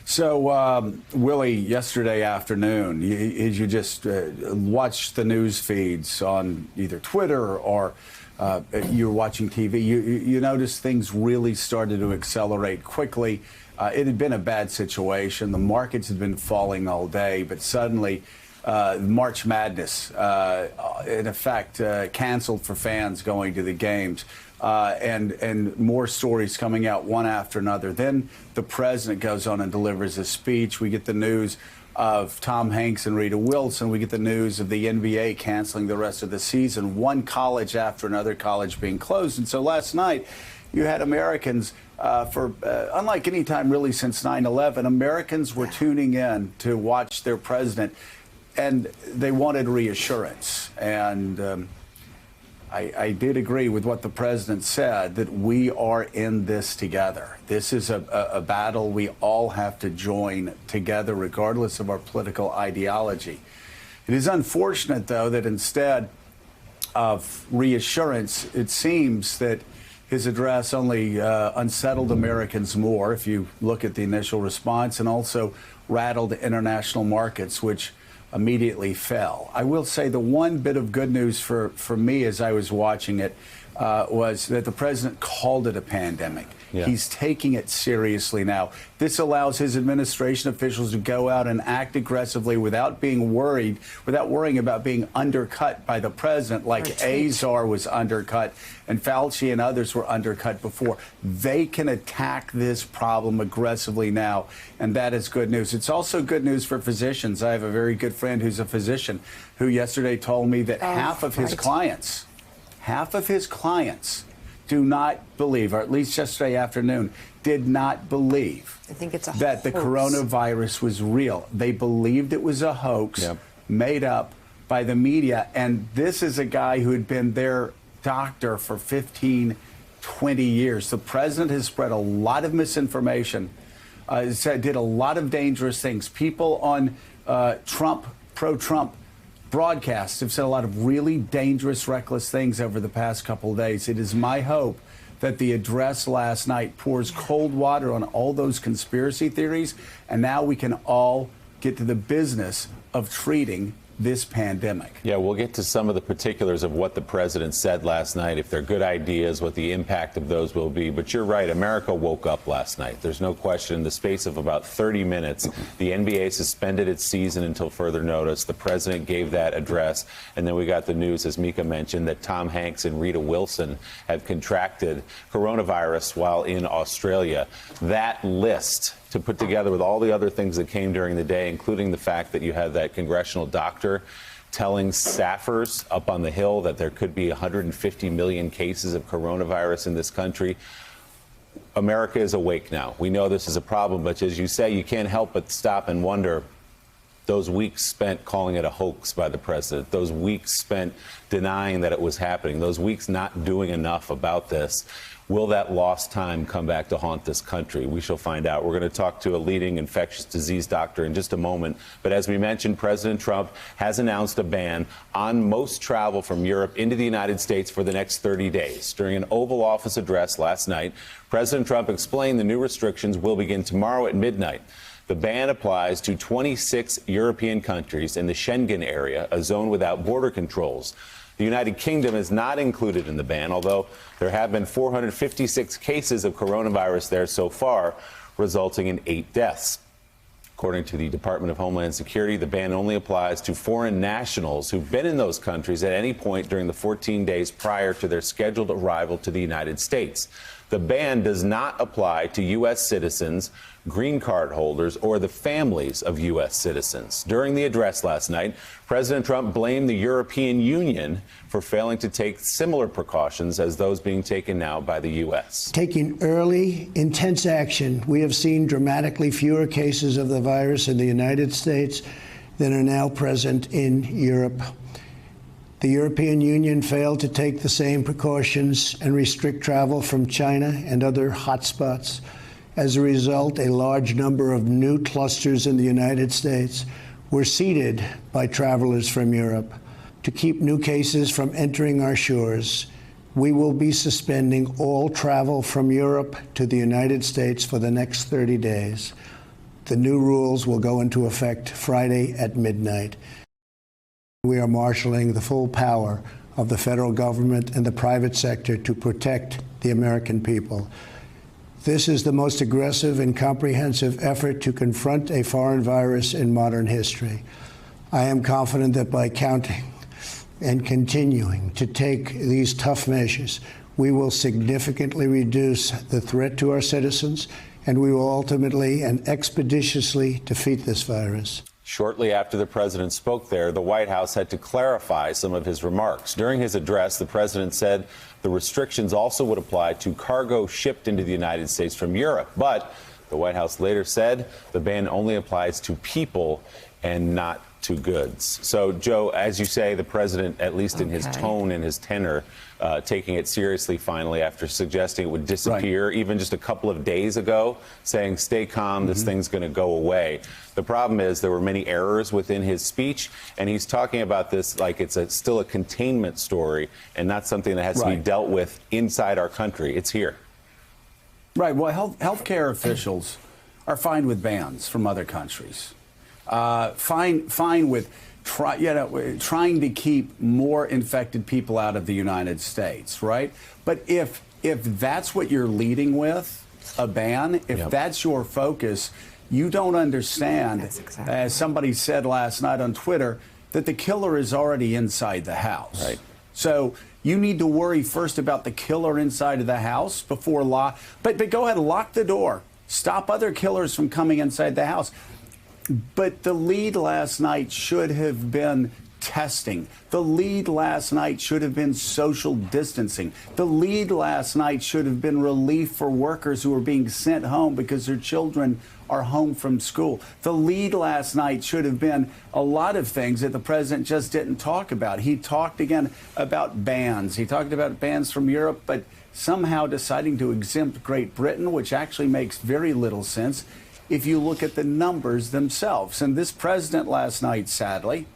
So, Willie, yesterday afternoon, you just watched the news feeds on either Twitter or you were watching TV. You noticed things really started to accelerate quickly. It had been a bad situation. The markets had been falling all day, but suddenly March Madness, in effect, canceled for fans going to the games. And more stories coming out one after another. Then the president goes on and delivers a speech. We get the news of Tom Hanks and Rita Wilson. We get the news of the NBA canceling the rest of the season, one college after another college being closed. And so last night you had Americans, unlike any time really since 9/11, Americans were tuning in to watch their president, and they wanted reassurance. And I did agree with what the president said, that we are in this together. This is a battle we all have to join together, regardless of our political ideology. It is unfortunate, though, that instead of reassurance, it seems that his address only unsettled Americans more, if you look at the initial response, and also rattled international markets, which immediately fell. I will say the one bit of good news for me as I was watching it was that the president called it a pandemic. Yeah. He's taking it seriously now. This allows his administration officials to go out and act aggressively without worrying about being undercut by the president, like Azar was undercut and Fauci and others were undercut before. They can attack this problem aggressively now, and that is good news. It's also good news for physicians. I have a very good friend who's a physician who yesterday told me that half of his clients do not believe, or at least yesterday afternoon, did not believe that the coronavirus was real. They believed it was a hoax made up by the media. And this is a guy who had been their doctor for 15, 20 years. The president has spread a lot of misinformation, did a lot of dangerous things. People on pro-Trump broadcasts have said a lot of really dangerous, reckless things over the past couple of days. It is my hope that the address last night pours cold water on all those conspiracy theories, and now we can all get to the business of treating this pandemic. Yeah, we'll get to some of the particulars of what the president said last night, if they're good ideas, what the impact of those will be. But you're right, America woke up last night. There's no question. In the space of about 30 minutes, the NBA suspended its season until further notice. The president gave that address. And then we got the news, as Mika mentioned, that Tom Hanks and Rita Wilson have contracted coronavirus while in Australia. That list to put together with all the other things that came during the day, including the fact that you had that congressional doctor telling staffers up on the Hill that there could be 150 million cases of coronavirus in this country. America is awake now. We know this is a problem, but as you say, you can't help but stop and wonder, those weeks spent calling it a hoax by the president, those weeks spent denying that it was happening, those weeks not doing enough about this. Will that lost time come back to haunt this country? We shall find out. We're going to talk to a leading infectious disease doctor in just a moment. But as we mentioned, President Trump has announced a ban on most travel from Europe into the United States for the next 30 days. During an Oval Office address last night, President Trump explained the new restrictions will begin tomorrow at midnight. The ban applies to 26 European countries in the Schengen area, a zone without border controls. The United Kingdom is not included in the ban, although there have been 456 cases of coronavirus there so far, resulting in 8 deaths. According to the Department of Homeland Security, the ban only applies to foreign nationals who've been in those countries at any point during the 14 days prior to their scheduled arrival to the United States. The ban does not apply to U.S. citizens, green card holders, or the families of U.S. citizens. During the address last night, President Trump blamed the European Union for failing to take similar precautions as those being taken now by the U.S. Taking early, intense action, we have seen dramatically fewer cases of the virus in the United States than are now present in Europe. The European Union failed to take the same precautions and restrict travel from China and other hotspots. As a result, a large number of new clusters in the United States were seeded by travelers from Europe. To keep new cases from entering our shores, we will be suspending all travel from Europe to the United States for the next 30 days. The new rules will go into effect Friday at midnight. We are marshaling the full power of the federal government and the private sector to protect the American people. This is the most aggressive and comprehensive effort to confront a foreign virus in modern history. I am confident that by counting and continuing to take these tough measures, we will significantly reduce the threat to our citizens, and we will ultimately and expeditiously defeat this virus. Shortly after the president spoke there, the White House had to clarify some of his remarks. During his address, the president said the restrictions also would apply to cargo shipped into the United States from Europe. But the White House later said the ban only applies to people and not to goods. So, Joe, as you say, the president, at least in his tone and his tenor, taking it seriously finally after suggesting it would disappear even just a couple of days ago, saying, stay calm, this thing's going to go away. The problem is there were many errors within his speech, and he's talking about this like it's still a containment story and not something that has to be dealt with inside our country. It's here. Right. Well, healthcare officials are fine with bans from other countries. Fine with trying to keep more infected people out of the United States, right? But if that's what you're leading with, a ban, if that's your focus, you don't understand, as somebody said last night on Twitter, that the killer is already inside the house. Right. So you need to worry first about the killer inside of the house before but go ahead and lock the door. Stop other killers from coming inside the house. But the lead last night should have been testing. The lead last night should have been social distancing. The lead last night should have been relief for workers who are being sent home because their children are home from school. The lead last night should have been a lot of things that the president just didn't talk about. He talked again about bans. He talked about bans from Europe, but somehow deciding to exempt Great Britain, which actually makes very little sense if you look at the numbers themselves. And this president last night, sadly,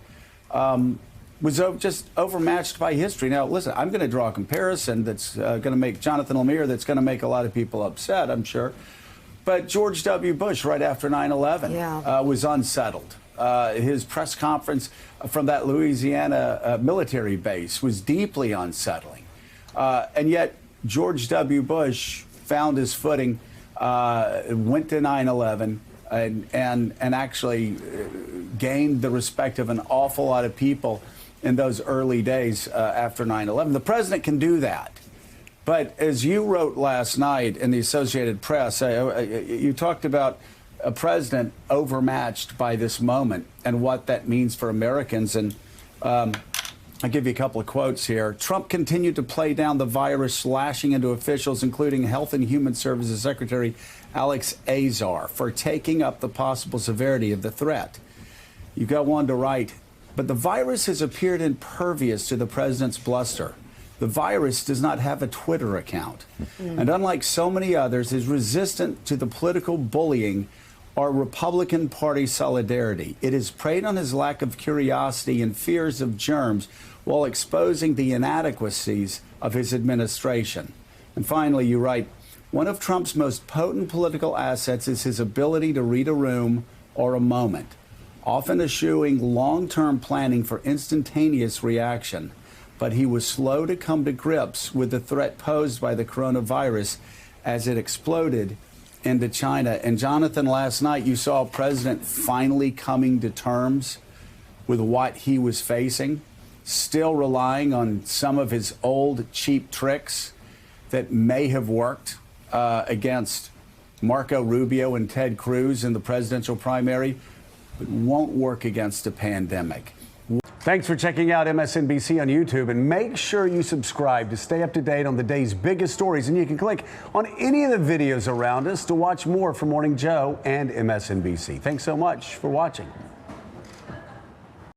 was just overmatched by history. Now, listen, I'm going to draw a comparison that's going to make Jonathan Lemire, that's going to make a lot of people upset, I'm sure. But George W. Bush, right after 9/11, was unsettled. His press conference from that Louisiana military base was deeply unsettling. And yet, George W. Bush found his footing, went to 9/11 and actually gained the respect of an awful lot of people in those early days after 9/11. The president can do that. But as you wrote last night in the Associated Press, you talked about a president overmatched by this moment and what that means for Americans. And I'll give you a couple of quotes here. Trump continued to play down the virus, lashing into officials, including Health and Human Services Secretary Alex Azar, for taking up the possible severity of the threat. You go on to write, but the virus has appeared impervious to the president's bluster. The virus does not have a Twitter account. And unlike so many others, is resistant to the political bullying or Republican Party solidarity. It is preyed on his lack of curiosity and fears of germs while exposing the inadequacies of his administration. And finally, you write, one of Trump's most potent political assets is his ability to read a room or a moment, often eschewing long-term planning for instantaneous reaction. But he was slow to come to grips with the threat posed by the coronavirus as it exploded into China. And Jonathan, last night you saw a president finally coming to terms with what he was facing, still relying on some of his old cheap tricks that may have worked against Marco Rubio and Ted Cruz in the presidential primary, but won't work against a pandemic. Thanks for checking out MSNBC on YouTube, and make sure you subscribe to stay up to date on the day's biggest stories. And you can click on any of the videos around us to watch more from Morning Joe and MSNBC. Thanks so much for watching.